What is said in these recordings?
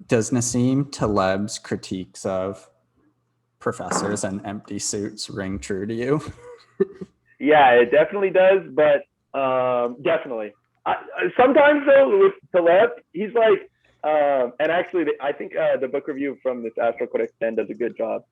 Does Naseem Taleb's critiques of professors and empty suits ring true to you? Yeah, it definitely does, but definitely. Sometimes though with Taleb, he's like, and actually, I think the book review from this Astro Codex 10 does a good job.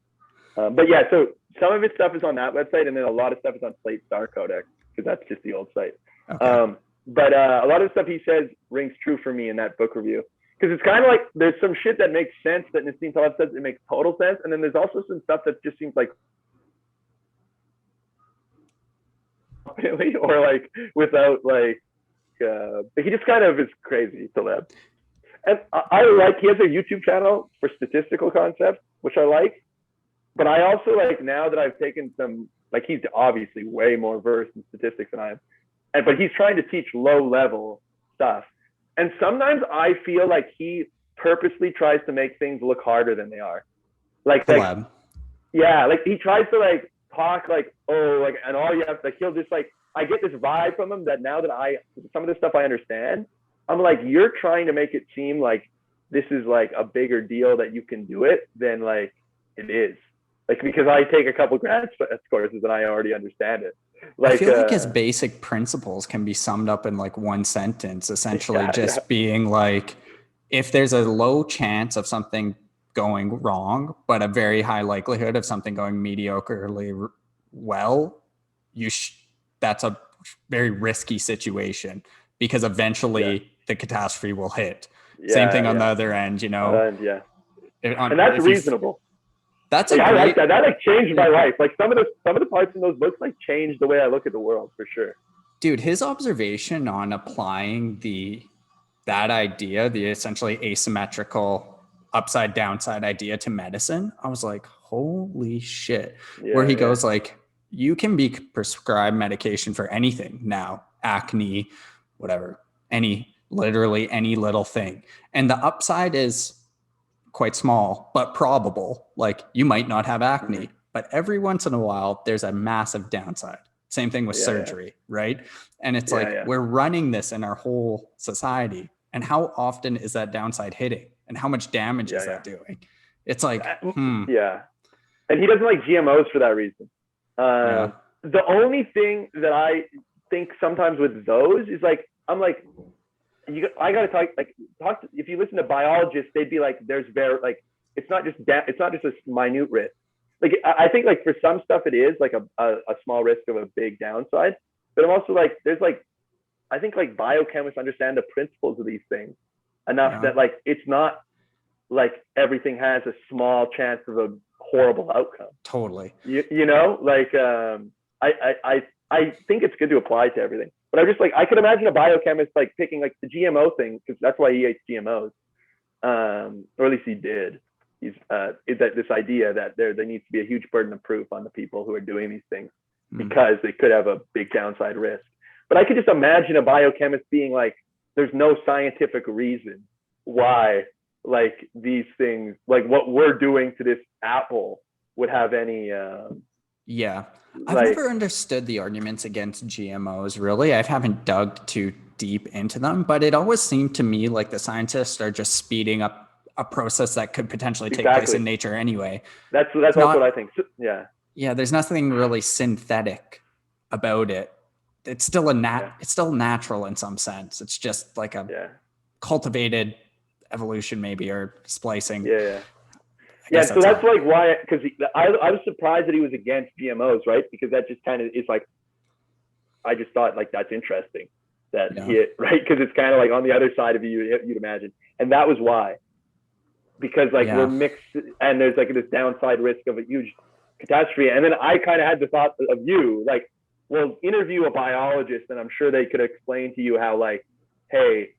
But yeah, so some of his stuff is on that website, and then a lot of stuff is on Slate Star Codex because that's just the old site. Okay. But a lot of the stuff he says rings true for me in that book review because it's kind of like there's some shit that makes sense that Nassim Taleb says it makes total sense, and then there's also some stuff that just seems like or like without like he just kind of is crazy Taleb. And I like he has a YouTube channel for statistical concepts, which I like. But I also like now that I've taken some like he's obviously way more versed in statistics than I am, but he's trying to teach low level stuff. And sometimes I feel like he purposely tries to make things look harder than they are. Like yeah, like he tries to like talk like oh like and all you have like he'll just like I get this vibe from him that now that some of this stuff I understand, I'm like you're trying to make it seem like this is like a bigger deal that you can do it than like it is. Like because I take a couple grad courses and I already understand it. Like, I feel like his basic principles can be summed up in like one sentence, essentially being like, if there's a low chance of something going wrong, but a very high likelihood of something going mediocrely well, that's a very risky situation because eventually the catastrophe will hit. Same thing on the other end, you know? And that's reasonable. That's like, I like that. That like changed my life. Like some of the parts in those books like changed the way I look at the world for sure. Dude, his observation on applying that idea, the essentially asymmetrical upside downside idea to medicine, I was like, holy shit. Where he goes like, you can be prescribed medication for anything now, acne, whatever, literally any little thing. And the upside is quite small, but probable. Like you might not have acne, but every once in a while, there's a massive downside. Same thing with surgery, right? And it's we're running this in our whole society. And how often is that downside hitting? And how much damage is that doing? It's like, Yeah. And he doesn't like GMOs for that reason. The only thing that I think sometimes with those is like, I'm like, I gotta talk to, if you listen to biologists, they'd be like, there's like, it's not just a minute risk. Like, I think like for some stuff it is like a small risk of a big downside, but I'm also like, there's like, I think like biochemists understand the principles of these things enough that like, it's not like everything has a small chance of a horrible outcome. Totally. You know, like, I think it's good to apply to everything. But I'm just like, I could imagine a biochemist like picking like the GMO thing because that's why he hates GMOs, or at least he did. Is that this idea that there needs to be a huge burden of proof on the people who are doing these things because they could have a big downside risk. But I could just imagine a biochemist being like, there's no scientific reason why like these things, like what we're doing to this apple would have any I've never understood the arguments against GMOs, really. I haven't dug too deep into them, but it always seemed to me like the scientists are just speeding up a process that could potentially take place in nature anyway. That's also what I think. Yeah, there's nothing really synthetic about it. It's still it's still natural in some sense. It's just like a cultivated evolution maybe, or splicing. So that's like why, because I was surprised that he was against GMOs, right? Because that just kind of is like, I just thought like that's interesting that right? Because it's kind of like on the other side of you'd imagine, and that was why, because like we're mixed, and there's like this downside risk of a huge catastrophe, and then I kind of had the thought of you like, well, interview a biologist, and I'm sure they could explain to you how like, hey,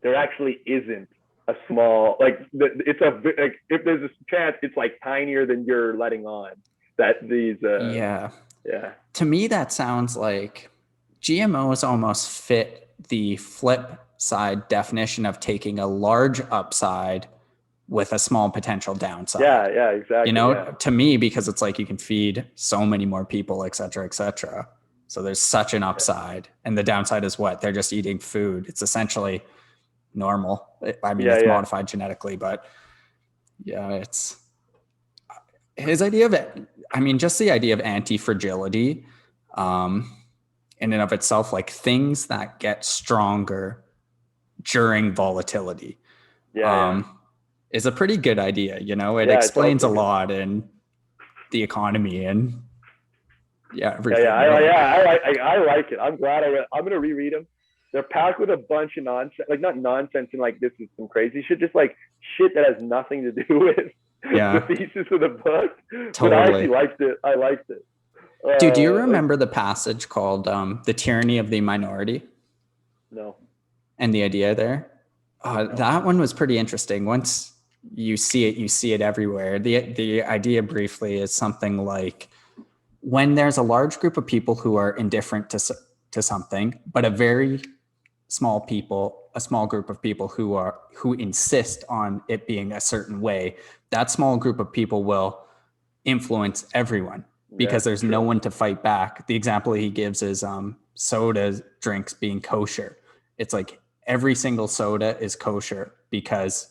there actually isn't a small like it's a like if there's a chance it's like tinier than you're letting on that these to me that sounds like GMOs almost fit the flip side definition of taking a large upside with a small potential downside. Exactly. You know, to me, because it's like you can feed so many more people, et cetera, so there's such an upside, and the downside is what they're just eating food. It's essentially normal. I mean, Yeah, it's yeah. modified genetically, but yeah, it's his idea of it. I mean, just the idea of antifragility, in and of itself, like things that get stronger during volatility, Yeah. is a pretty good idea. You know, it Yeah, it's explains also a good. lot in the economy and Yeah, everything. Really. I like it. I'm glad I read. I'm gonna reread them. They're packed with a bunch of nonsense, like not nonsense and like this is some crazy shit, just like shit that has nothing to do with the Yeah, thesis of the book. But I actually totally. liked it. I liked it. Dude, do you Like remember the passage called "The Tyranny of the Minority" no, and the idea there? no. That one was pretty interesting. Once you see it everywhere. The idea briefly is something like when there's a large group of people who are indifferent to something, but a small group of people who insist on it being a certain way, that small group of people will influence everyone Yeah, because there's true. no one to fight back. The example he gives is soda drinks being kosher. It's like every single soda is kosher because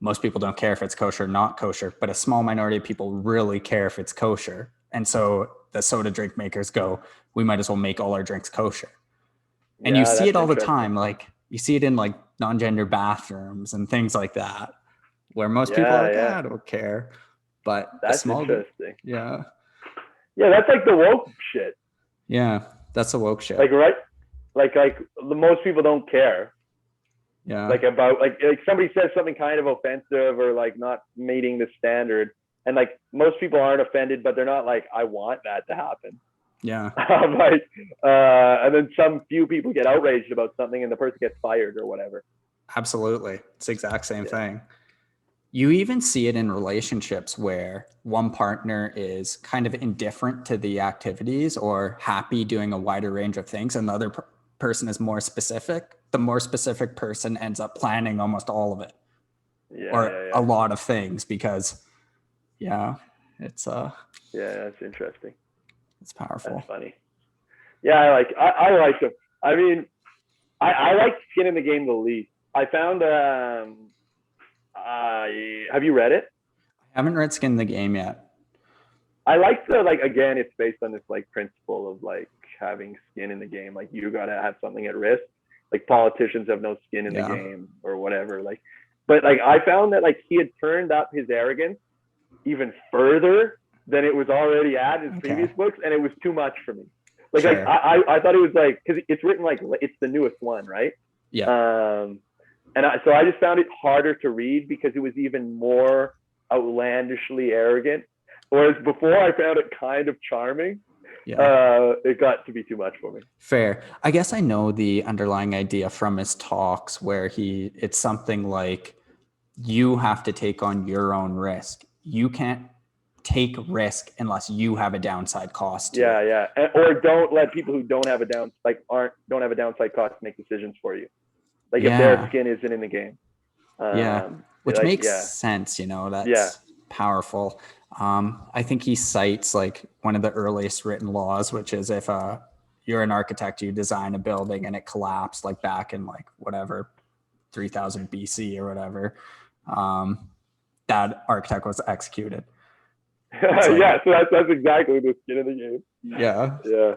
most people don't care if it's kosher or not kosher, but a small minority of people really care if it's kosher. And so the soda drink makers go, we might as well make all our drinks kosher. And you Yeah, see it that's all the interesting. time. Like you see it in like non-gender bathrooms and things like that, where most people are Yeah, like, yeah, I don't care. But a that's small group, interesting. yeah, Yeah, that's like the woke shit. yeah, that's a woke Like shit. right, like the most people don't care. Yeah, Like about like somebody says something kind of offensive or like not meeting the standard, and like most people aren't offended, but they're not like I want that to happen. yeah, Like, and then some few people get outraged about something, and the person gets fired or whatever. absolutely. It's the exact same Yeah, thing. You even see it in relationships where one partner is kind of indifferent to the activities or happy doing a wider range of things, and the other person is more specific. The more specific person ends up planning almost all of it yeah, or yeah, a yeah. lot of things because, yeah, it's Yeah, that's interesting. it's That's powerful. funny. Yeah, I like them. I mean, I like skin in the game the least. I found have you read it? I haven't read Skin in the Game yet. I like the like again, it's based on this like principle of like having skin in the game. Like you gotta have something at risk. Like politicians have no skin in the Yeah. game or whatever. Like, but like I found that like he had turned up his arrogance even further than it was already at in his Okay. previous books, and it was too much for me. Like Sure. I thought it was like because it's written like it's the newest one, right? Yeah. Um, so I just found it harder to read because it was even more outlandishly arrogant. Whereas before I found it kind of charming. Yeah. It got to be too much for me. Fair. I guess I know the underlying idea from his talks where it's something like you have to take on your own risk. You can't take risk unless you have a downside cost to Yeah, it. yeah. Or don't let people who don't have a don't have a downside cost make decisions for you. Like if their Yeah. skin isn't in the game. Yeah. Which Like makes yeah, sense, you know, yeah, that's powerful. I think he cites like one of the earliest written laws, which is if you're an architect, you design a building and it collapsed like back in like whatever 3000 BC or whatever, um, that architect was executed. It's like, yeah. So that's exactly the skin in the game. yeah, Yeah,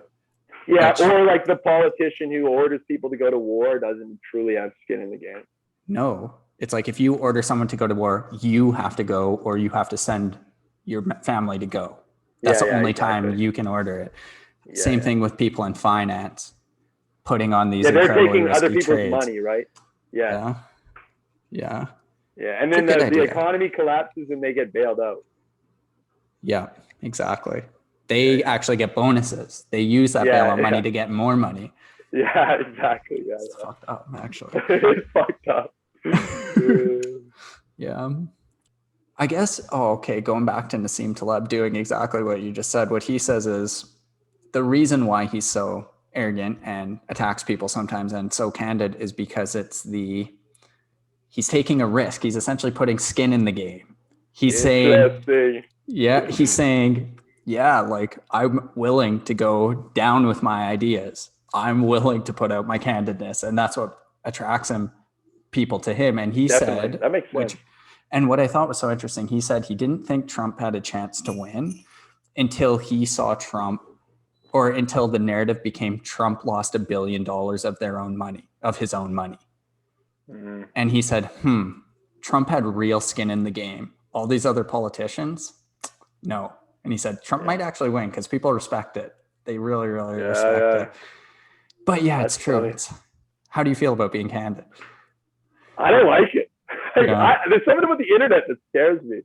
yeah. which Or like the politician who orders people to go to war doesn't truly have skin in the game. no, it's like if you order someone to go to war, you have to go or you have to send your family to go. That's Yeah, the yeah, only time exactly. you can order it. Yeah, Same yeah. thing with people in finance, putting on these Yeah, they're incredibly taking other risky people's trades. money, right? Yeah, Yeah, yeah, yeah. And it's a then good the idea. economy collapses and they get bailed out. Yeah, exactly. Yeah, They yeah, actually get bonuses. They use that yeah, bailout money yeah, to get more money. yeah. Exactly. Yeah, It's fucked up, actually. yeah. It's fucked up. Yeah. I guess, oh, okay, going back to Naseem Taleb doing exactly what you just said, what he says is the reason why he's so arrogant and attacks people sometimes and so candid is because he's taking a risk. He's essentially putting skin in the game. He's saying, Interesting. yeah, he's saying, yeah, like I'm willing to go down with my ideas. I'm willing to put out my candidness. And that's what attracts him people to him. And he Definitely. said, That makes sense. and what I thought was so interesting, he said he didn't think Trump had a chance to win until he saw Trump, or until the narrative became Trump lost $1 billion of their own money, of his own money. Mm. And he said, Trump had real skin in the game. All these other politicians, no. And he said, Trump might actually win because people respect it. They really, really respect it. But yeah, it's true. It's, how do you feel about being candid? I don't like it. There's something about the internet that scares me.